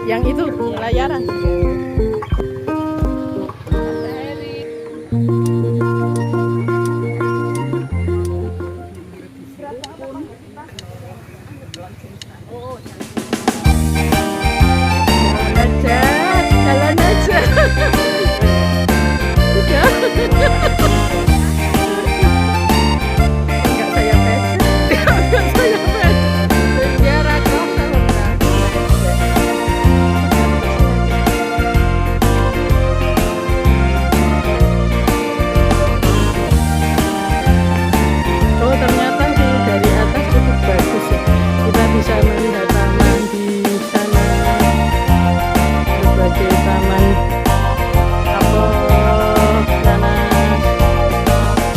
Yang itu layaran. Jalan aja. Udah. Enggak saya pes. Enggak saya pes. Biar aku oh ternyata sih dari atas cukup bagus ya. Kita bisa melihat taman di sana, berbagai taman apel, nanas,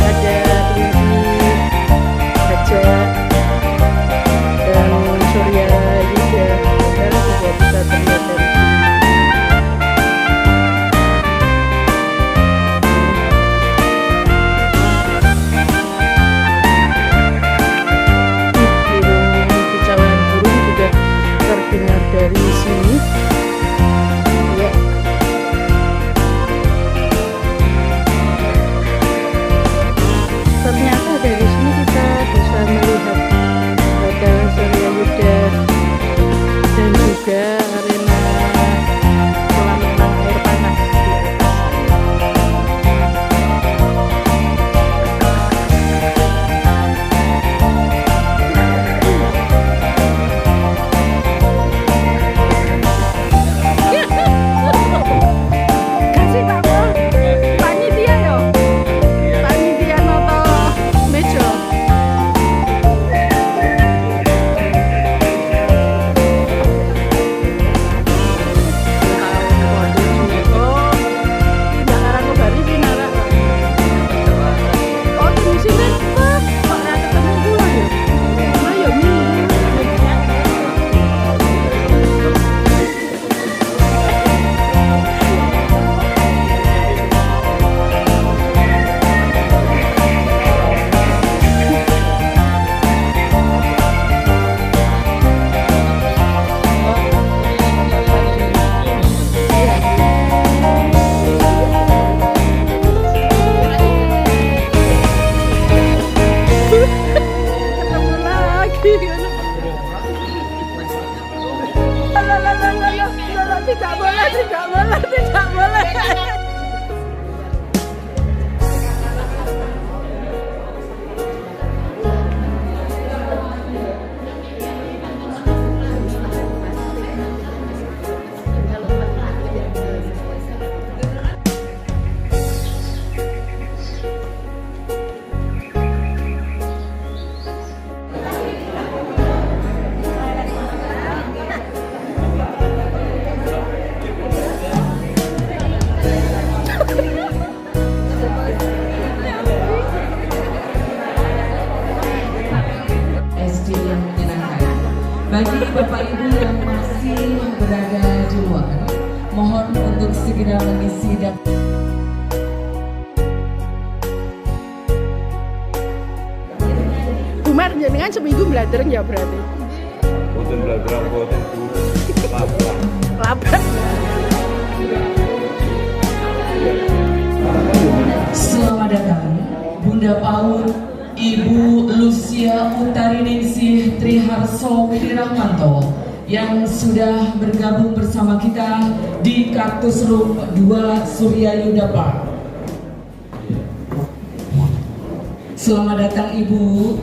ada kelinci, gajah, dan surya juga. Sekarang juga bisa terlihat dari sini. Kicauan burung juga terdengar dari sini. Ya. Ternyata dari sini kita bisa melihat Padang Suryayuda dan juga arena kolam renang air panas di atas. Kasih tahu panitia yo. Panitia noto mejo. Oh, Jakarta kok bari sih nara. Oh, di sini Pak. Kok ora ketemu kula ya? Ayo ketemu lagi. Tidak boleh, tidak boleh, tidak boleh. SD yang menyenangkan. Bagi Bapak Ibu yang masih berada di luar, mohon untuk segera mengisi daftar. Umar jenengan seminggu belajar ya berarti. Boten belajar boten Bu. Lapar. Lapar. Selamat datang Bunda PAUD Ibu Lucia Utariningsih Triharso Wirahmanto yang sudah bergabung bersama kita di Kaktus Room 2 Suryayuda Park. Selamat datang Ibu.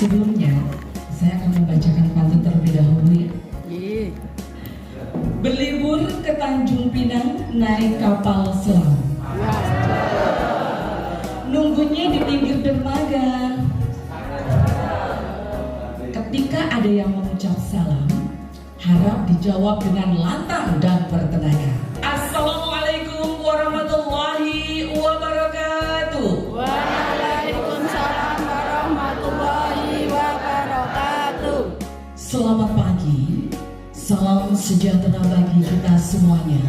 Sebelumnya, saya akan membacakan pantun terlebih dahulu ya. Iya. Berlibur ke Tanjung Pinang naik kapal selam. Nunggunya di pinggir dermaga. Ketika ada yang mengucap salam, harap dijawab dengan lantang dan bertenaga. Assalamualaikum warahmatullahi wabarakatuh. Waalaikumsalam warahmatullahi wabarakatuh. Selamat pagi, salam sejahtera bagi kita semuanya.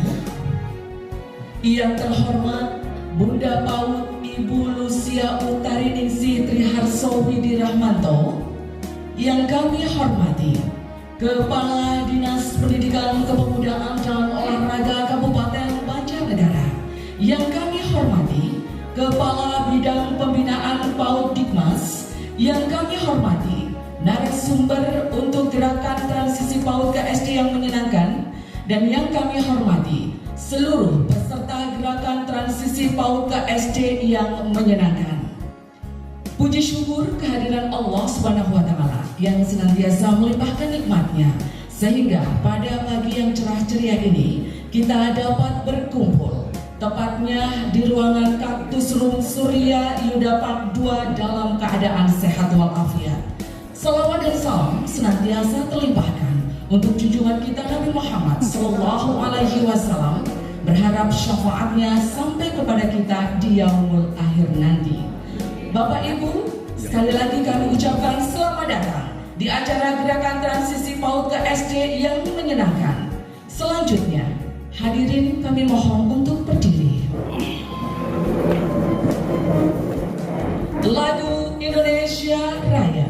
Yang terhormat Bunda PAUD Ibu Lucia Utariningsih Triharso-Widi Rahmanto, yang kami hormati Kepala Dinas Pendidikan Kepemudaan dan Olahraga Kabupaten Banjarnegara, yang kami hormati Kepala Bidang Pembinaan PAUD Dikmas, yang kami hormati narasumber untuk gerakan transisi PAUD ke SD yang menyenangkan, dan yang kami hormati seluruh peserta gerakan transisi PAUD ke SD yang menyenangkan. Puji syukur kehadiran Allah Subhanahu wa Ta'ala yang senantiasa melimpahkan nikmatnya, sehingga pada pagi yang cerah ceria ini kita dapat berkumpul tepatnya di ruangan Kaktus Room Surya Yuda Park 2 dalam keadaan sehat walafiat. Salawat dan salam senantiasa terlimpahkan untuk junjungan kita Nabi Muhammad Sallallahu Alaihi Wasallam, berharap syafaatnya sampai kepada kita di yaumul akhir nanti. Bapak Ibu, sekali lagi kami ucapkan selamat datang di acara gerakan transisi PAUD ke SD yang menyenangkan. Selanjutnya, hadirin kami mohon untuk berdiri. Lagu Indonesia Raya.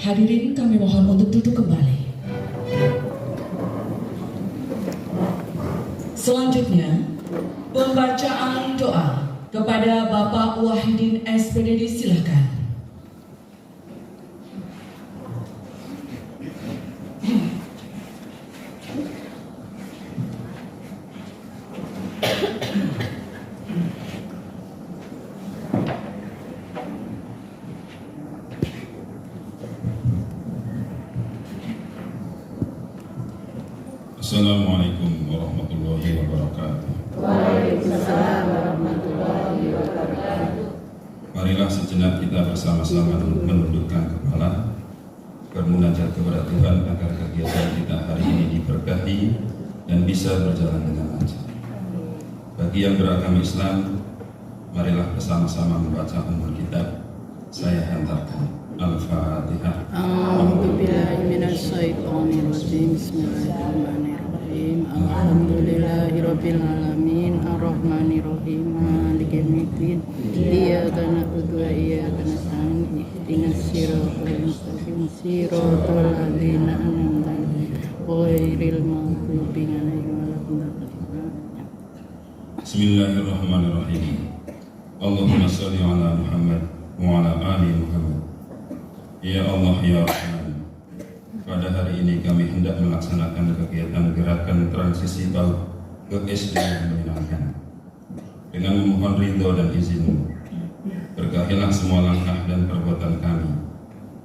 Hadirin kami mohon untuk duduk kembali. Selanjutnya, pembacaan doa kepada Bapak Wahidin SPDD, silakan. Assalamualaikum warahmatullahi wabarakatuh. Waalaikumsalam warahmatullahi wabarakatuh. Marilah sejenak kita bersama-sama menundukkan kepala, bermunajat kepada Tuhan agar kegiatan kita hari ini diberkahi dan bisa berjalan dengan lancar. Bagi yang beragama Islam, marilah bersama-sama membaca ummul kitab. Saya hantarkan Al-Fatihah. A'udzubillahi minasyaitonir rajim. Bismillahirrahmanirrahim. Alhamdulillahirabbil alamin, arrahmanirrahim, maliki yaumiddin. Iyyaka na'budu wa iyyaka nasta'in. Ihdinas siratal mustaqim, siratal ladzina an'amta 'alaihim ghairil maghdubi 'alaihim waladdallin. Bismillahirrahmanirrahim. Allahumma sholli ala Muhammad wa ala ali Muhammad. Ya Allah ya Rahman, pada hari ini kami hendak melaksanakan kegiatan gerakan transisi PAUD ke SD yang menyenangkan. Dengan memohon ridho dan izin-Mu, berkahilah semua langkah dan perbuatan kami,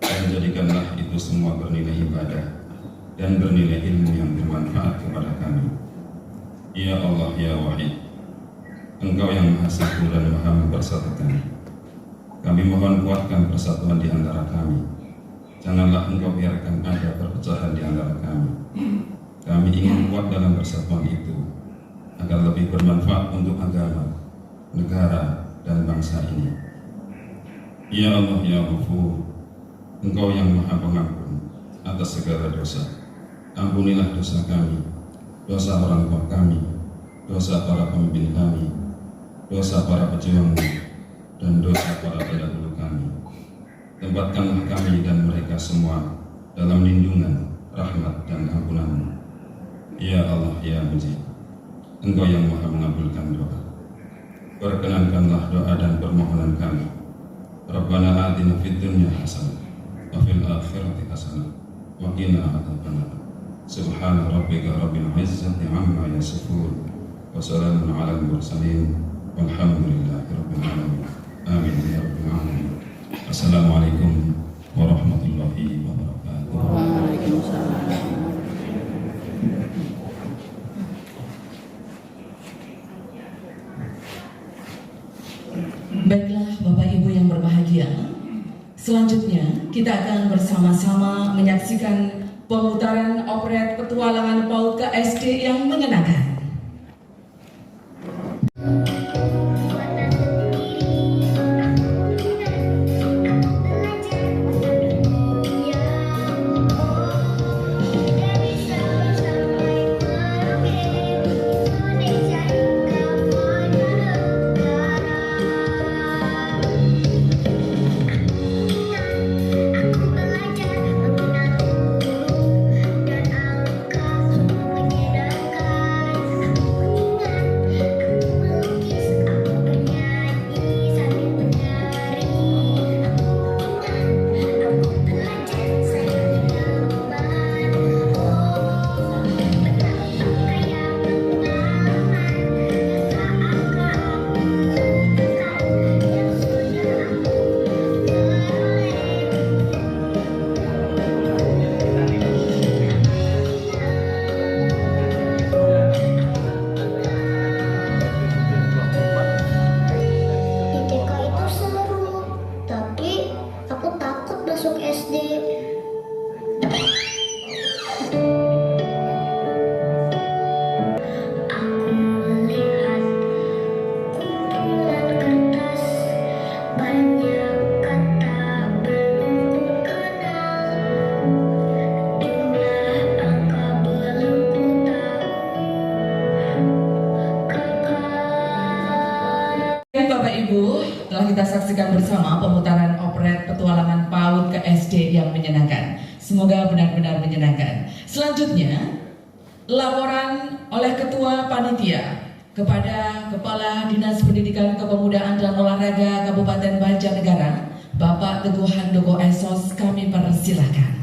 dan jadikanlah itu semua bernilai ibadah dan bernilai ilmu yang bermanfaat kepada kami. Ya Allah ya Wahid, Engkau yang Maha Satu dan Maha Mempersatukan. Kami mohon kuatkan persatuan di antara kami. Janganlah Engkau biarkan ada perpecahan di antara kami. Kami ingin kuat dalam persatuan itu, agar lebih bermanfaat untuk agama, negara, dan bangsa ini. Ya Allah ya Ghafur, Engkau yang Maha Pengampun atas segala dosa. Ampunilah dosa kami, dosa orang tua kami, dosa para pemimpin kami, dosa para pejuang, dan dosa para pendahulu kami. Tempatkanlah kami dan mereka semua dalam lindungan, rahmat, dan ampunan-Mu. Ya Allah ya Mujib, Engkau yang Maha mengabulkan doa. Perkenankanlah doa dan permohonan kami. Rabbana atina fid dunya hasanah wa fil akhirati hasanah wa qina adzabannar. Subhana rabbika rabbil izzati amma yasifun wa salamun alal mursalin. Walhamdulillahi rabbil alamin. Amin ya rabbil alamin. Assalamualaikum warahmatullahi wabarakatuh. Waalaikumsalam. Baiklah Bapak Ibu yang berbahagia, selanjutnya kita akan bersama-sama menyaksikan pemutaran operet petualangan PAUD ke SD yang menyenangkan. Bapak Ibu, telah kita saksikan bersama pemutaran operet petualangan PAUD ke SD yang menyenangkan. Semoga benar-benar menyenangkan. Selanjutnya, laporan oleh Ketua Panitia kepada Kepala Dinas Pendidikan Kepemudaan dan Olahraga Kabupaten Banjarnegara, Bapak Teguh Handoko SOS, kami persilahkan.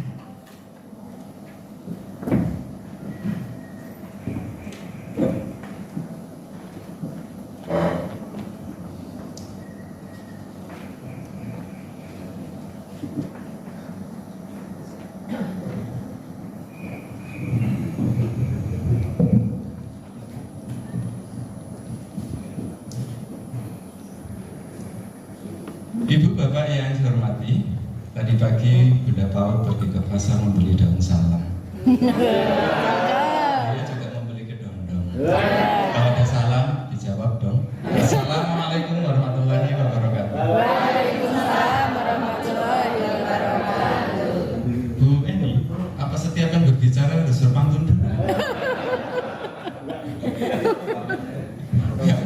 Ibu Bapak yang saya hormati, tadi pagi Bunda PAUD pergi ke pasar membeli daun salam. Saya juga membeli kedondong. Kalau ada salam, dijawab dong. Assalamualaikum warahmatullahi wabarakatuh. Waalaikumsalam warahmatullahi wabarakatuh. Bu Eni, apa setiap yang berbicara harus berpantun dulu? Ya.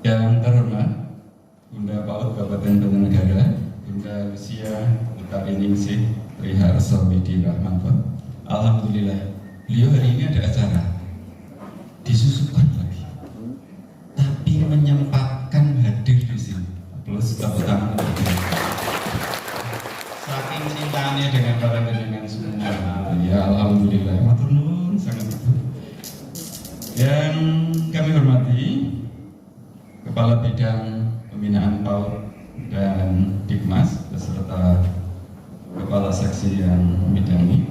Yang terhormat Ningsih Triharso Widi Rahmanto. Alhamdulillah, beliau hari ini ada acara disusukan lagi, tapi menyempatkan hadir di sini. Plus tepuk tangan untuk beliau. Saking cintanya dengan para jenengan semua. Ya alhamdulillah, matur nuwun sangat. Yang kami hormati Kepala Bidang Pembinaan PAUD dan Dikmas beserta Kepala Seksi yang membidangi.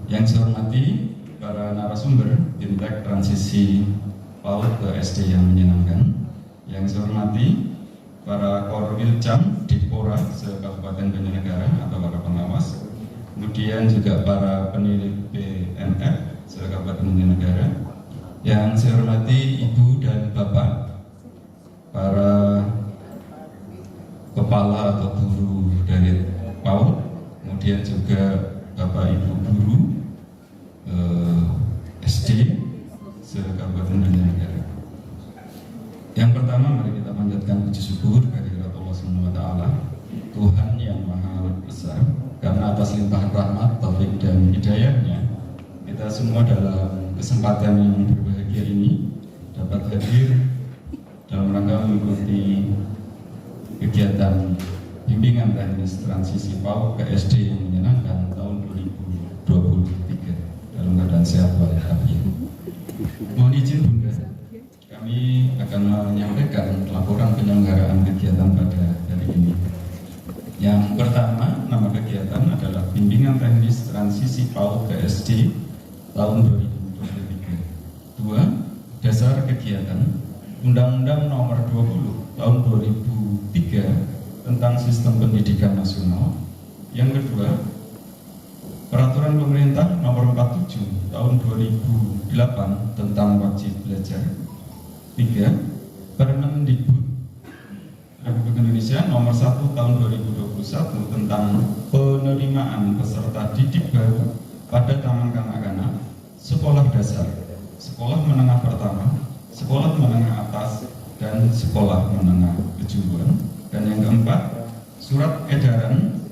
Yang saya hormati para narasumber Bintek Transisi PAUD ke SD yang menyenangkan. Yang saya hormati para Korwilcam Dipora se-Kabupaten Banjarnegara atau para pengawas. Kemudian juga para penilai BNF se-Kabupaten Banjarnegara. Yang saya hormati Ibu dan Bapak, para kepala atau guru dari PAUD, kemudian juga Bapak Ibu guru SD se-Kabupaten Banjarnegara. Yang pertama, mari kita panjatkan puji syukur kehadirat Allah Subhanahu wa taala, Tuhan yang Maha Besar, karena atas limpahan rahmat, taufik dan hidayahnya kita semua dalam kesempatan yang berbahagia ini dapat hadir dalam rangka mengikuti kegiatan bimbingan teknis transisi PAUD ke SD yang menyenangkan tahun 2023 dalam keadaan sehat walafiat. Mohon izin Bunda, kami akan menyampaikan laporan penyelenggaraan kegiatan pada hari ini. Yang pertama, nama kegiatan adalah bimbingan teknis transisi PAUD ke SD tahun 2023. Dua, dasar kegiatan Undang-Undang Nomor 20 Tahun 2003 tentang Sistem Pendidikan Nasional. Yang kedua, Peraturan Pemerintah Nomor 47 Tahun 2008 tentang wajib belajar. Tiga, Permendikbud Republik Indonesia Nomor 1 Tahun 2021 tentang penerimaan peserta didik baru pada taman kanak-kanak, sekolah dasar, sekolah menengah pertama, sekolah menengah atas, dan sekolah menengah kejuruan. Dan yang keempat, surat edaran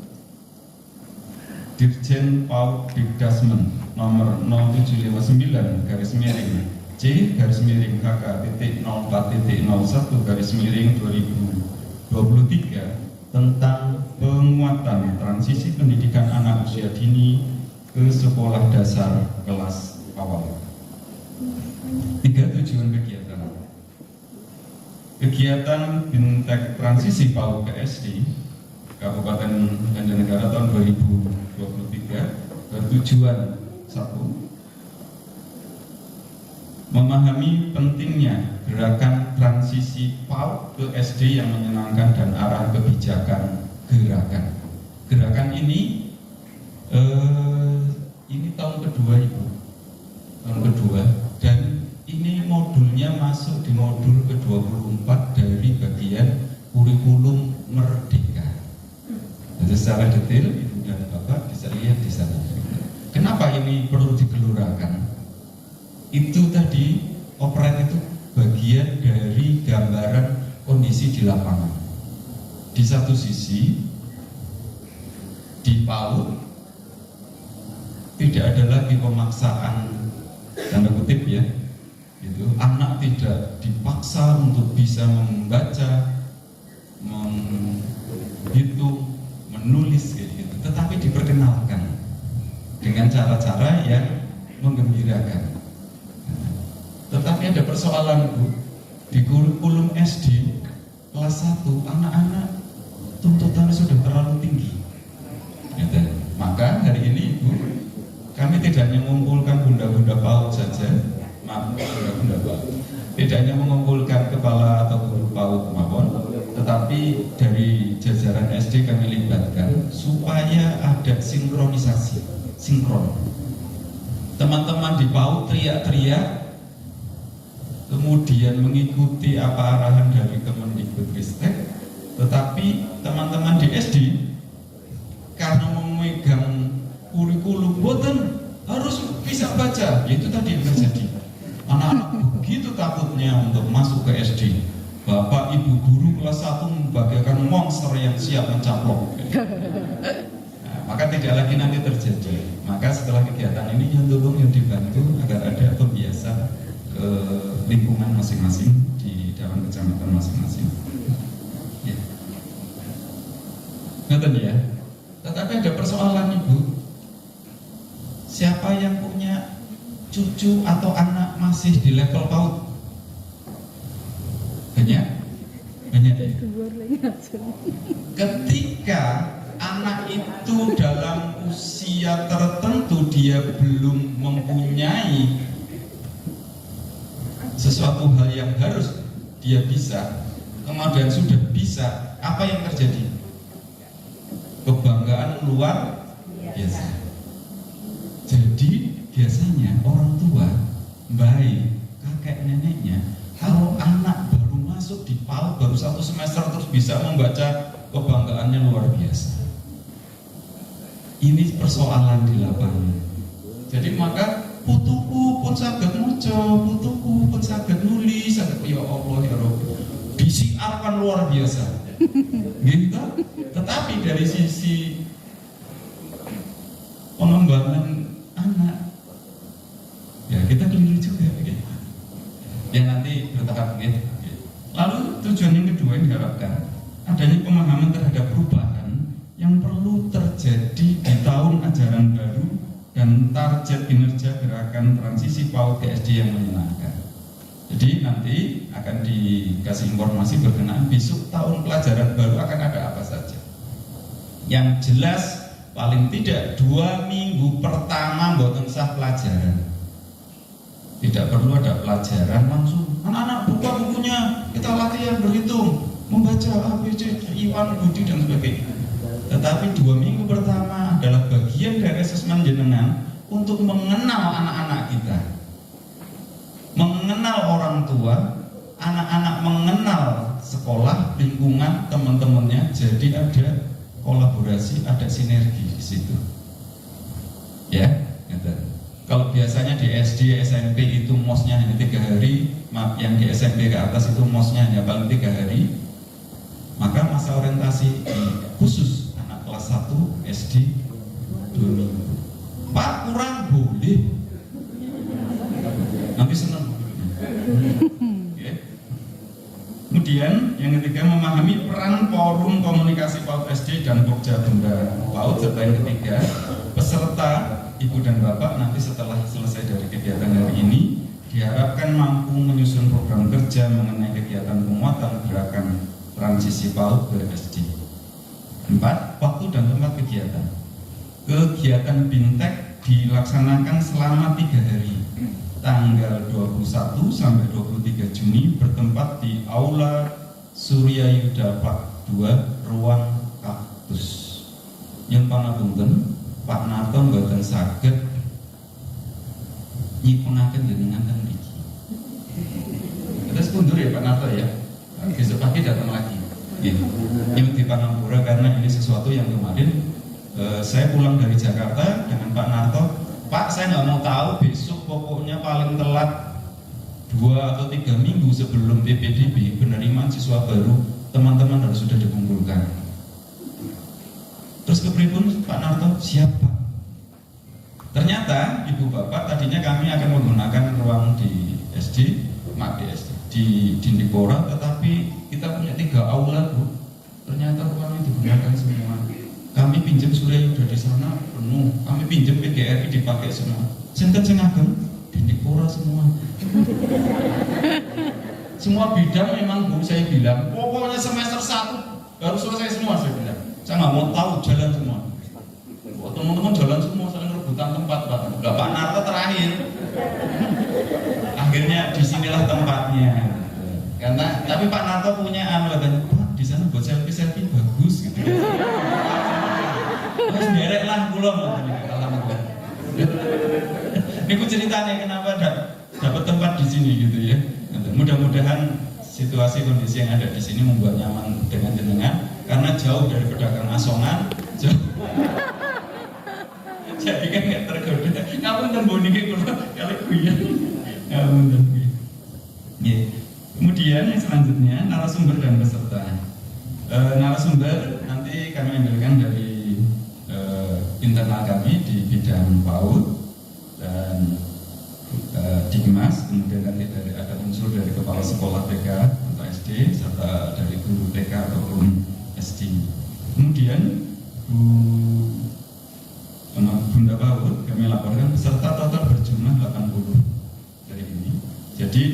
Dirjen PAUD Dikdasmen nomor 0759-C-HK.04.01/2023 tentang penguatan transisi pendidikan anak usia dini ke sekolah dasar kelas awal. Tiga tujuan kegiatan. Kegiatan Bintek Transisi PAUD ke SD Kabupaten Banjarnegara tahun 2023 bertujuan: satu, memahami pentingnya gerakan transisi PAUD ke SD yang menyenangkan dan arah kebijakan gerakan. Gerakan ini tahun kedua Ibu, tahun kedua, dan ini modulnya masuk di modul ke-24 dari bagian kurikulum Merdeka. Jadi secara detail Ibu dan Bapak bisa lihat di sana. Kenapa ini perlu digelurakan? Itu tadi operet itu bagian dari gambaran kondisi di lapangan. Di satu sisi di PAUD tidak ada lagi pemaksaan, tanda kutip ya, gitu. Anak tidak dipaksa untuk bisa membaca, menghitung, menulis gitu, tetapi diperkenalkan dengan cara-cara yang menggembirakan. Tetapi ada persoalan Bu, di kurikulum SD kelas 1 anak-anak tuntutannya sudah terlalu tinggi. Gitu. Maka hari ini Ibu, kami tidak hanya mengumpulkan bunda-bunda PAUD saja, maaf, bunda-bunda PAUD, tidak hanya mengumpulkan kepala atau guru PAUD tetapi dari jajaran SD kami libatkan supaya ada sinkronisasi, sinkron. Teman-teman di PAUD teriak-teriak, kemudian mengikuti apa arahan dari Kemendikbudristek, tetapi teman-teman di SD karena memegang kurikulum boten harus bisa baca, yaitu tadi yang terjadi. Anak-anak begitu takutnya untuk masuk ke SD, bapak ibu guru kelas 1 membagaikan monster yang siap mencaplok. Nah, maka tidak lagi nanti terjadi. Maka setelah kegiatan ini yang tolong yang dibantu agar ada pembiasa ke lingkungan masing-masing di dalam kecamatan masing-masing. Ya. Ngerti ya? Tetapi ada persoalan Ibu. Siapa yang punya cucu atau anak masih di level PAUD? Banyak ya? Ketika anak itu dalam usia tertentu dia belum mempunyai sesuatu hal yang harus dia bisa, kemudian sudah bisa, apa yang terjadi? Kebanggaan luar biasa. Jadi biasanya orang tua, baik kakek neneknya, kalau anak baru masuk di PAUD baru 1 semester terus bisa membaca, kebanggaannya luar biasa. Ini persoalan di lapangan. Jadi maka putuku pun saged maca, putuku pun saged nulis, saged ya Allah ya Rabb. Disiarkan luar biasa. Gitu. Tetapi dari sisi pengembangan anak, ya kita keliru juga gitu. Ya nanti bertahap gitu. Lalu tujuan yang kedua yang diharapkan adanya pemahaman terhadap perubahan yang perlu terjadi di tahun ajaran baru dan target kinerja gerakan transisi PAUD ke SD yang menyenangkan. Jadi nanti akan dikasih informasi berkenaan besok tahun pelajaran baru akan ada apa saja. Yang jelas paling tidak 2 minggu pertama mboten sah pelajaran. Tidak perlu ada pelajaran langsung. Anak-anak buka bukunya, kita latihan berhitung, membaca ABC, Iwan, Budi dan sebagainya. Tetapi 2 minggu pertama adalah bagian dari asesmen jenengan untuk mengenal anak-anak kita, mengenal orang tua, anak-anak mengenal sekolah, lingkungan, teman-temannya. Jadi ada kolaborasi, ada sinergi di situ. Ya, gitu. Kalau biasanya di SD, SMP itu mosnya hanya 3 hari, yang di SMP ke atas itu mosnya hanya paling 3 hari. Maka masa orientasi khusus anak kelas 1 SD 2 minggu. Pak kurang boleh. Nanti senang. Okay. Kemudian yang ketiga memahami peran forum komunikasi PAUD SD dan Pokja Bunda PAUD, serta yang ketiga peserta Ibu dan Bapak nanti setelah selesai dari kegiatan hari ini diharapkan mampu menyusun program kerja mengenai kegiatan penguatan gerakan transisi PAUD ke SD. 4. Waktu dan tempat kegiatan. Kegiatan BINTEK dilaksanakan selama 3 hari, tanggal 21 sampai 23 Juni bertempat di Aula Surya Yuda Pak 2 Ruang Kaktus. Yang pangapunten Pak Narto mboten saged nyipengaken jenengan teng mriki. Kita sepundur ya Pak Narto ya. Besok pagi datang lagi. Gitu. Ini di Pangampura karena ini sesuatu yang kemarin saya pulang dari Jakarta dengan Pak Narto. Pak, saya nggak mau tahu besok, pokoknya paling telat 2 atau 3 minggu sebelum PPDB penerimaan siswa baru teman-teman harus sudah dikumpulkan. Terus kepripun Pak Narto? Siapa? Ternyata Ibu Bapak tadinya kami akan menggunakan ruang di SD, di Dindikpora, tetapi kita punya 3 aula Bu. Ternyata ruang itu digunakan semua. Kami pinjam Surya Yuda di sana penuh. Kami pinjam PGRI dipakai semua. Sinten sing ageng Dindikpora semua. Semua bidang memang Bu saya bilang, pokoknya semester 1 harus selesai semua saya bilang. Saya nggak mau tahu jalan semua. Oh, teman-teman jalan semua saling rebutan tempat Pak. Pak Narto terakhir. Akhirnya disinilah tempatnya. Karena tapi Pak Narto punya katanya, Pak di sana buat selfie bagus gitu. Terus derek lah pulang alhamdulillah. Ini ku ceritanya kenapa dapat tempat di sini gitu ya. Mudah-mudahan situasi kondisi yang ada di sini membuat nyaman dengan jenengan karena jauh dari pedagang asongan. Jadi kan nggak tergoda. Ngapunten Bu niki kula kali guyon. Ngapunten. Kemudian yang selanjutnya narasumber dan peserta peserta. Narasumber nanti kami ambilkan dari internal kami di bidang PAUD dan Dikmas, kemudian nanti ada unsur dari kepala sekolah TK atau SD serta dari guru TK ataupun SD. Kemudian Bunda PAUD kami laporkan peserta total berjumlah 80 dari ini. Jadi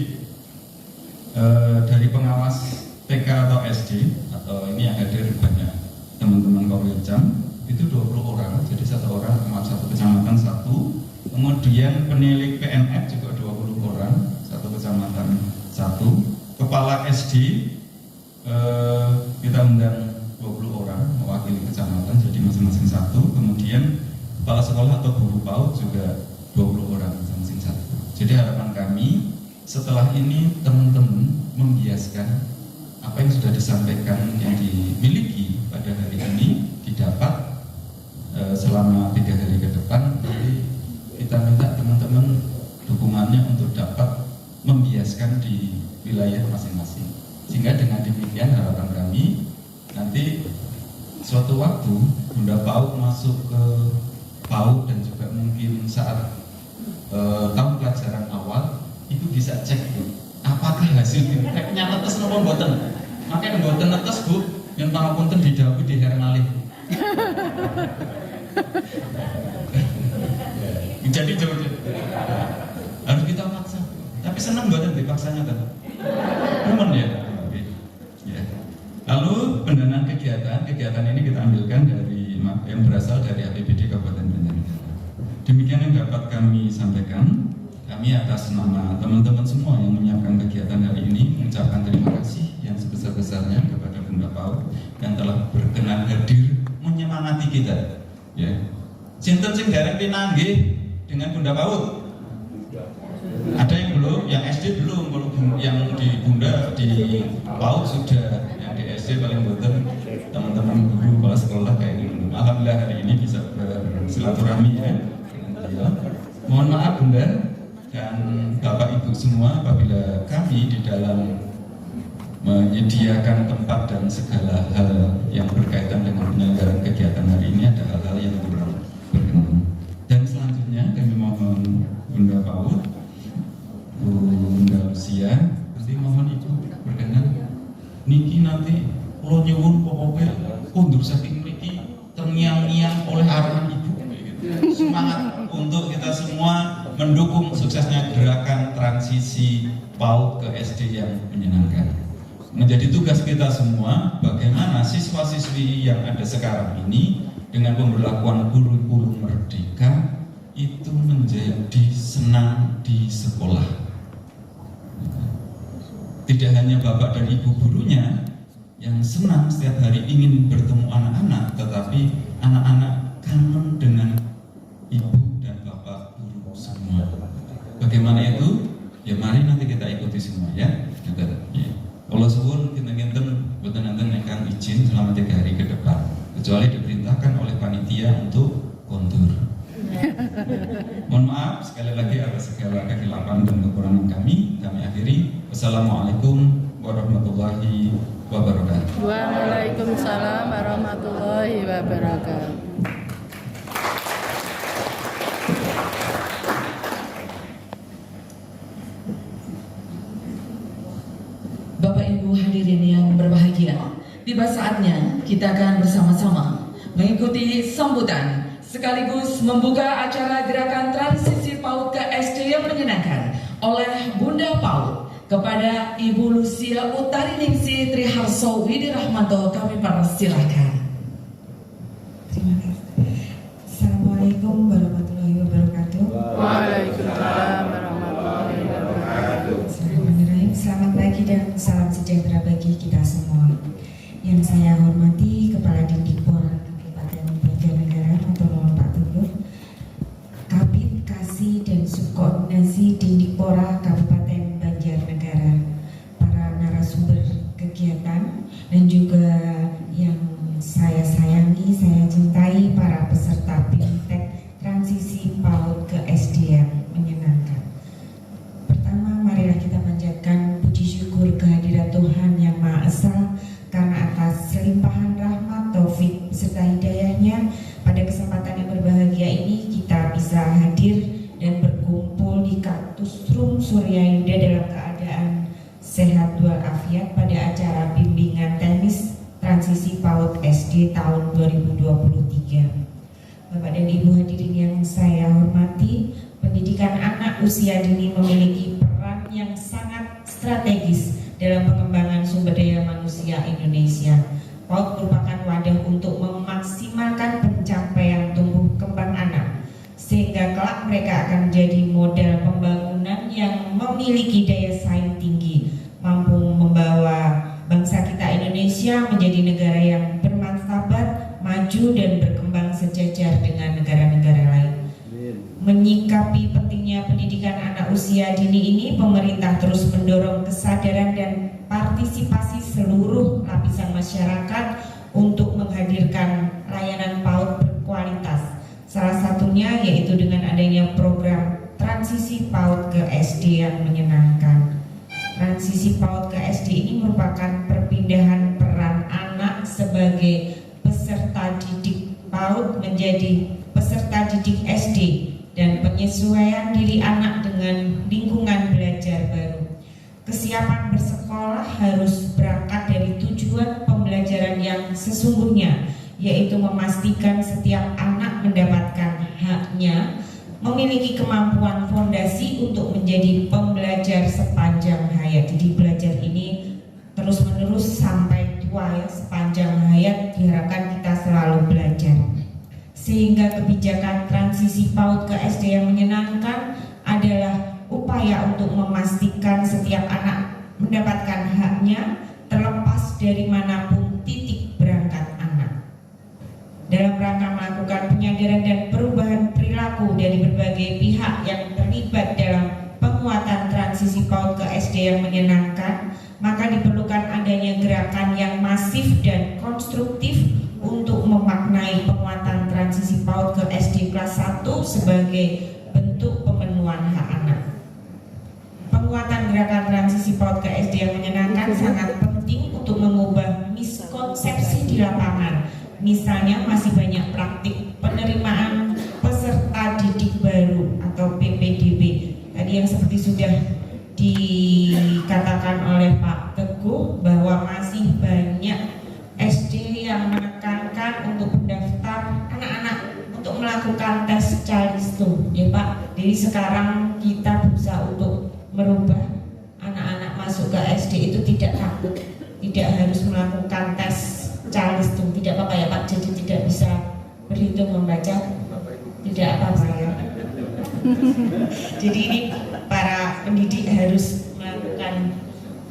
dari pengawas TK atau SD atau ini yang hadir banyak teman-teman Korwilcam itu 20 orang, jadi satu orang satu kecamatan satu. Kemudian penilik PNF juga 20 orang, satu kecamatan satu. Kepala SD kita undang 20 orang mewakili kecamatan, jadi masing-masing satu. Kemudian kepala sekolah atau guru PAUD juga 20 orang masing-masing satu. Jadi harapan kami setelah ini teman-teman membiaskan apa yang sudah disampaikan yang dimiliki pada hari ini didapat selama 3 hari ke depan. Jadi kita minta teman-teman dukungannya untuk dapat membiaskan di wilayah masing-masing. Sehingga dengan demikian harapan kami nanti suatu waktu Bunda PAUD masuk ke PAUD dan juga mungkin saat tahun pelajaran awal itu bisa cek apakah hasil prakteknya netes nopo mboten. Makanya mboten netes Bu, yen pangapunten didhawuhi di hermalih. Jadi harus kita paksa. Tapi senang mboten dipaksanya kan? Teman ya. Ya. Lalu pendanaan kegiatan ini kita ambilkan dari yang berasal dari APBD Kabupaten Banjarnegara. Demikian yang dapat kami sampaikan. Kami atas nama teman-teman semua yang menyiapkan kegiatan hari ini mengucapkan terima kasih yang sebesar-besarnya kepada Bunda PAUD yang telah berkenan hadir menyemangati kita. Ya. Sinten sing dereng pinanggih dengan Bunda PAUD? Ada yang belum, yang SD belum, kalau yang di Bunda di PAUD sudah, yang di SD paling boten teman-teman guru kepala sekolah kayak gitu. Alhamdulillah hari ini bisa bersilaturahmi ya dengan beliau. Mohon maaf Bunda dan Bapak Ibu semua apabila kami di dalam menyediakan tempat dan segala hal yang berkaitan dengan penyelenggaraan kegiatan hari ini ada hal-hal yang kurang berkenan. Dan selanjutnya kami mohon Bunda PAUD, Bunda Lucia, nanti mohon Ibu berkenan niki nanti kalau nyuwun pokoknya kundur saking niki terngiang-ngiang oleh arahan Ibu. Semangat untuk kita semua mendukung suksesnya gerakan transisi PAUD ke SD yang menyenangkan. Menjadi tugas kita semua bagaimana siswa-siswi yang ada sekarang ini dengan pemberlakuan kurikulum merdeka itu menjadi senang di sekolah. Tidak hanya bapak dan ibu gurunya yang senang setiap hari ingin bertemu anak-anak, tetapi anak-anak kangen dengan ibu dan bapak guru semua. Bagaimana itu? Ya mari nanti kita ikuti semua ya. Kalau suwun kita ngenten buat nanti ingkang izin selama 3 hari ke depan, kecuali diperintahkan oleh panitia untuk kontur. Mohon maaf sekali lagi atas segala kehilapan dan kekurangan kami akhiri. Wassalamualaikum warahmatullahi wabarakatuh. Waalaikumsalam warahmatullahi wabarakatuh. Bapak Ibu hadirin yang berbahagia, tiba saatnya kita akan bersama-sama mengikuti sambutan sekaligus membuka acara gerakan transisi PAUD ke SD yang menyenangkan oleh Bunda PAUD kepada Ibu Lucia Utariningsih Triharso Widirahmanto. Kami persilahkan. Terima kasih. Assalamualaikum warahmatullahi wabarakatuh. Waalaikumsalam warahmatullahi wabarakatuh. Bismillahirrahmanirrahim. Selamat pagi dan salam sejahtera bagi kita semua. Yang saya hormati Kepala Dindikpor Kabupaten Banjarnegara atau Pak Tulur, Kabid Kasih dan Subkoordinasi Dindikpora Kabupaten Banjarnegara, para narasumber kegiatan dan juga yang saya sayangi, saya cintai para peserta BIMTEK transisi PAUD ke SD yang menyenangkan. Pertama, marilah kita panjatkan puji syukur kehadirat Tuhan Yang Maha Esa transisi PAUD SD tahun 2023. Bapak dan Ibu hadirin yang saya hormati, pendidikan anak usia dini memiliki peran yang sangat strategis dalam pengembangan sumber daya manusia Indonesia. PAUD merupakan wadah untuk memaksimalkan pencapaian tumbuh kembang anak, sehingga kelak mereka akan menjadi modal pembangunan yang memiliki daya saing tinggi, mampu membawa bangsa kita Indonesia menjadi negara yang bermartabat, maju dan berkembang sejajar dengan negara-negara lain. Menyikapi pentingnya pendidikan anak usia dini ini, pemerintah terus mendorong kesadaran dan partisipasi seluruh lapisan masyarakat untuk menghadirkan layanan PAUD berkualitas. Salah satunya yaitu dengan adanya program transisi PAUD ke SD yang menyenangkan. Transisi PAUD ke SD ini merupakan perpindahan peran anak sebagai peserta didik PAUD menjadi peserta didik SD dan penyesuaian diri anak dengan lingkungan belajar baru. Kesiapan bersekolah harus berangkat dari tujuan pembelajaran yang sesungguhnya, yaitu memastikan setiap anak mendapatkan haknya, memiliki kemampuan fondasi untuk menjadi pembelajar sepanjang hayat. Jadi belajar ini terus menerus sampai tua ya, sepanjang hayat diharapkan kita selalu belajar. Sehingga kebijakan transisi PAUD ke SD yang menyenangkan adalah upaya untuk memastikan setiap anak mendapatkan haknya terlepas dari manapun titik berangkat anak. Dalam rangka melakukan penyadaran dan perubahan perilaku dari berbagai pihak yang terlibat dalam penguatan transisi PAUD ke SD yang menyenangkan, maka diperlukan adanya gerakan yang masif dan konstruktif untuk memaknai penguatan transisi PAUD ke SD kelas 1 sebagai bentuk pemenuhan hak anak. Penguatan gerakan transisi PAUD ke SD yang menyenangkan sangat penting untuk mengubah miskonsepsi di lapangan. Misalnya masih banyak praktik penerimaan peserta didik baru atau PPDB. Tadi yang seperti sudah dikatakan oleh Pak Teguh bahwa masih banyak SD yang menekankan untuk mendaftar anak-anak untuk melakukan tes Calisto, ya Pak. Jadi sekarang kita berusaha untuk merubah anak-anak masuk ke SD itu tidak takut, tidak harus melakukan tes Calisto, tidak apa-apa ya Pak. Jadi tidak bisa berhitung membaca, tidak apa-apa ya. Jadi ini para pendidik harus melakukan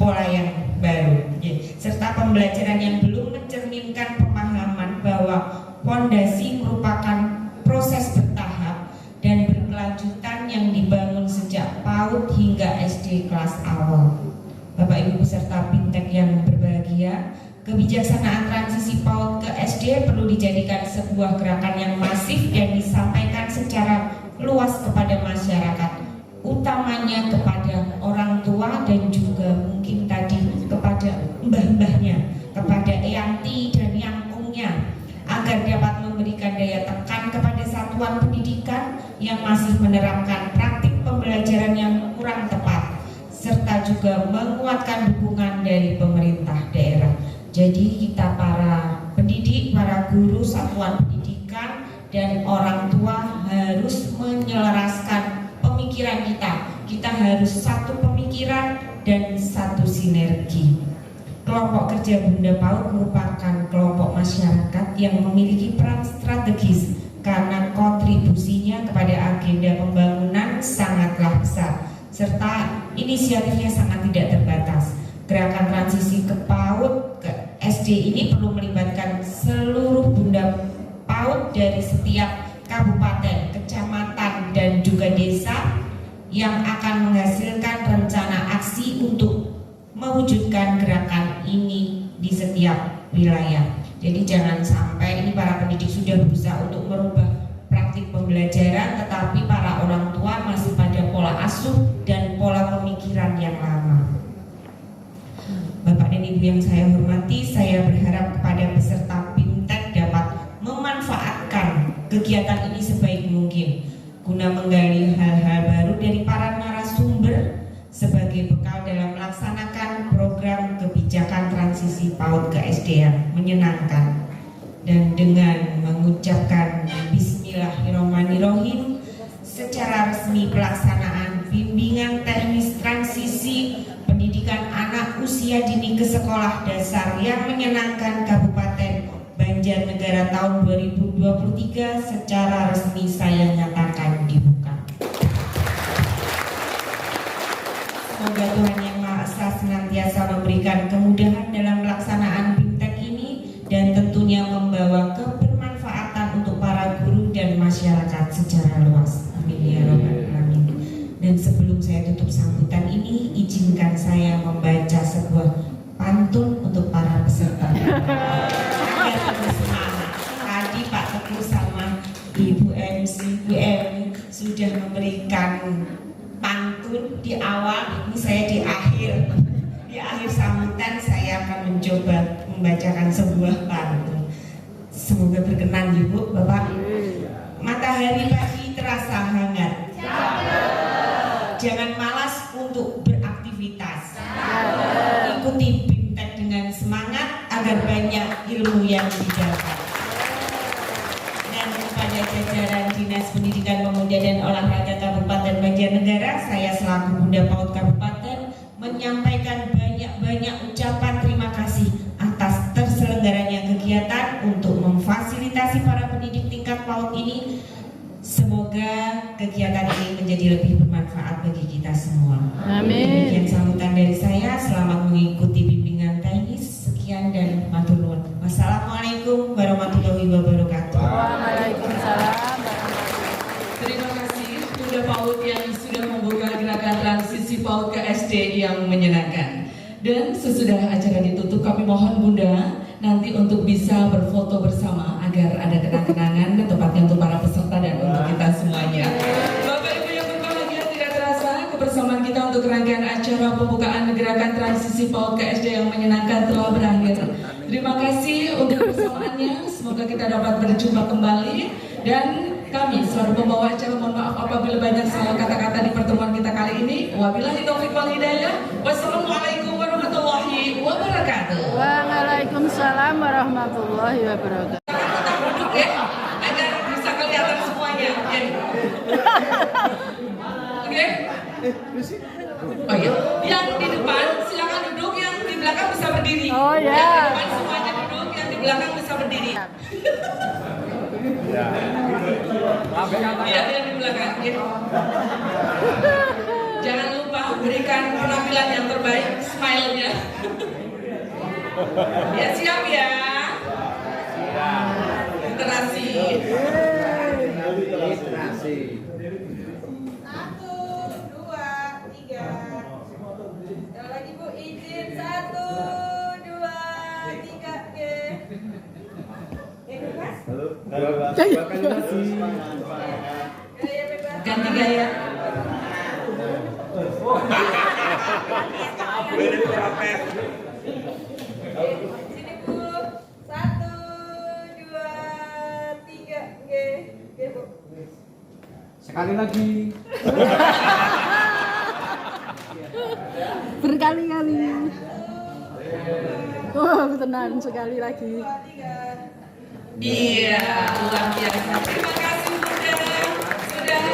pola yang baru, ya. Serta pembelajaran yang belum mencerminkan pemahaman bahwa fondasi merupakan proses bertahap dan berkelanjutan yang dibangun sejak PAUD hingga SD kelas awal. Bapak Ibu peserta Bintek yang berbahagia, kebijaksanaan transisi PAUD ke SD perlu dijadikan sebuah gerakan yang masif dan disampaikan secara luas kepada masyarakat, utamanya kepada orang tua dan juga mungkin tadi kepada mbah-mbahnya, kepada eyanti dan yangkungnya, agar dapat memberikan daya tekan kepada satuan pendidikan yang masih menerapkan praktik pembelajaran yang kurang tepat, serta juga menguatkan dukungan dari pemerintah daerah. Jadi kita para pendidik, para guru satuan pendidikan dan orang tua harus menyelaraskan pemikiran kita. Kita harus satu pemikiran dan satu sinergi. Kelompok kerja Bunda PAUD merupakan kelompok masyarakat yang memiliki peran strategis karena kontribusinya kepada agenda pembangunan sangatlah besar, serta inisiatifnya sangat tidak terbatas. Gerakan transisi ke PAUD ke SD ini perlu melibatkan seluruh Bunda PAUD dari setiap kabupaten, kecamatan, dan juga desa yang akan menghasilkan rencana aksi untuk mewujudkan gerakan ini di setiap wilayah. Jadi jangan sampai ini para pendidik sudah berusaha untuk merubah praktik pembelajaran, tetapi para orang tua masih pada pola asuh dan pola pemikiran yang lama. Bapak dan Ibu yang saya hormati, saya berharap kepada peserta Bintek dapat memanfaatkan kegiatan ini sebaik mungkin guna menggali hal-hal baru dari para narasumber sebagai bekal dalam melaksanakan program kebijakan transisi PAUD ke SD saya menyenangkan. Dan dengan mengucapkan Bismillahirrahmanirrahim, secara resmi pelaksanaan bimbingan teknis transisi pendidikan anak usia dini ke sekolah dasar yang menyenangkan Kabupaten Banjarnegara tahun 2023 secara resmi saya nyatakan dibuka. Semoga Tuhan Yang Maha Esa senantiasa memberikan kemudahan dalam pelaksanaan BIMTEK ini dan tentunya membawa kebermanfaatan untuk para guru dan masyarakat secara luas. Amin ya rabbal alamin. Dan sebelum saya tutup sambutan ini, izinkan saya membaca sebuah pantun untuk para peserta. Agar lebih semangat. Tadi Pak Teguh sama Ibu MC UM sudah memberikan pantun di awal, ini saya di akhir sambutan saya akan mencoba membacakan sebuah pantun. Semoga berkenan Ibu, Bapak. Matahari pagi terasa hangat. Jangan malas untuk beraktivitas. Ikuti BIMTEK dengan semangat agar banyak ilmu yang didapat. Dan kepada jajaran Dinas Pendidikan Pemuda dan Olahraga Kabupaten Banjarnegara, saya selaku Bunda PAUD Kabupaten menyampaikan banyak-banyak ucapan terima kasih atas terselenggaranya kegiatan untuk memfasilitasi para pendidik tingkat PAUD ini. Semoga kegiatan ini menjadi lebih bermanfaat bagi kita semua. Amin. Demikian sambutan dari saya. Selamat mengikuti bimbingan teknis. Sekian dan matur nuwun. Wassalamualaikum warahmatullahi wabarakatuh. Waalaikumsalam. Terima kasih Bunda PAUD yang sudah membuka gerakan transisi PAUD ke SD yang menyenangkan. Dan sesudah acara ditutup, kami mohon Bunda nanti untuk bisa berfoto bersama agar ada kenang-kenangan tepatnya untuk para peserta dan untuk kita semuanya. Bapak Ibu yang berbahagia, tidak terasa kebersamaan kita untuk rangkaian acara pembukaan gerakan transisi PAUD ke SD yang menyenangkan telah berakhir. Terima kasih untuk kebersamaannya. Semoga kita dapat berjumpa kembali dan kami selalu membawa acara. Mohon maaf apabila banyak salah kata-kata di pertemuan kita kali ini. Wabillahi taufiq wal hidayah. Wassalamualaikum warahmatullahi wabarakatuh. Waalaikumsalam warahmatullahi wabarakatuh. Tetap duduk ya, agar bisa kelihatan semuanya. Oke? Oh ya, yang di depan silakan duduk, yang di belakang bisa berdiri. Oh ya. Yang di depan semuanya duduk, yang di belakang bisa berdiri. Iya, yang di belakang. Ya. Jangan lupa berikan penampilan yang terbaik, smile-nya. Ya siap ya. Literasi. 1, 2, 3. Sekali lagi Bu, izin 1, 2, 3. Bebas? Gaya bebas. Ganti gaya. Sini Bu. 1, 2, 3. Oke, Bu. Sekali lagi. Berkali-kali. Oh, tenang sekali lagi. 2, 3. Iya, luar biasa. Terima kasih Bunda sudah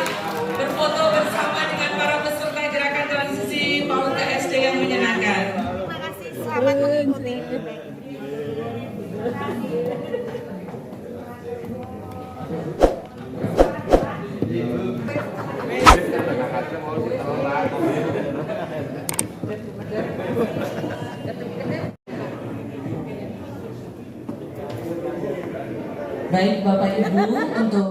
berfoto bersama dengan para peserta gerakan transisi PAUD ke SD yang menyenangkan. Terima kasih, selamat mengikuti. Baik Bapak Ibu, untuk